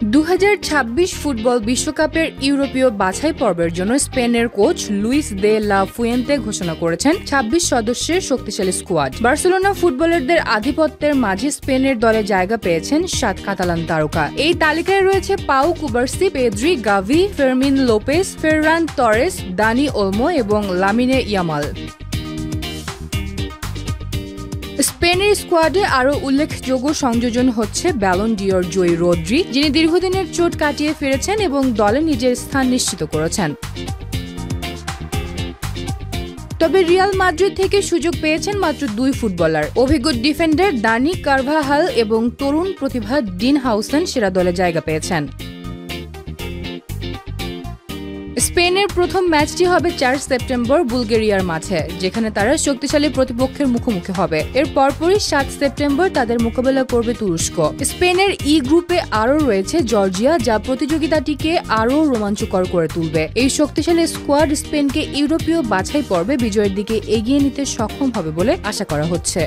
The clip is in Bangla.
2026 ফুটবল বিশ্বকাপের ইউরোপীয় বাছাই পর্বের জন্য স্পেনের coach Luis de la Fuente ঘোষণা করেছেন 26 সদস্যের শক্তিশালী স্কোয়াড। বার্সেলোনা ফুটবলারদের আধিপত্যের মাঝে স্পেনের দলে জায়গা পেয়েছেন 7 কাতালান তারকা। এই তালিকায় রয়েছে Pau Cubarsi, Pedri, Gavi, Fermin Lopez, Ferran Torres, Dani Olmo এবং লামিনে ইয়ামাল। স্পেনের স্কোয়াডে আরও উল্লেখযোগ্য সংযোজন হচ্ছে ব্যালন ডিওর জয়ী রদ্রি, যিনি দীর্ঘদিনের চোট কাটিয়ে ফিরেছেন এবং দলে নিজের স্থান নিশ্চিত করেছেন। তবে রিয়াল মাদ্রিদ থেকে সুযোগ পেয়েছেন মাত্র 2 ফুটবলার। অভিজ্ঞ ডিফেন্ডার দানি কারভাহাল এবং তরুণ প্রতিভা ডিন হাউসেন সেরা দলে জায়গা পেয়েছেন। স্পেনের প্রথম ম্যাচটি হবে 4 সেপ্টেম্বর বুলগেরিয়ার মাঠে, যেখানে তারা শক্তিশালী প্রতিপক্ষের মুখোমুখি হবে। এর পরপরই 7 সেপ্টেম্বর তাদের মোকাবেলা করবে তুরস্ক। স্পেনের ই গ্রুপে আরও রয়েছে জর্জিয়া, যা প্রতিযোগিতাটিকে আরও রোমাঞ্চকর করে তুলবে। এই শক্তিশালী স্কোয়াড স্পেনকে ইউরোপীয় বাছাই পর্বে বিজয়ের দিকে এগিয়ে নিতে সক্ষম হবে বলে আশা করা হচ্ছে।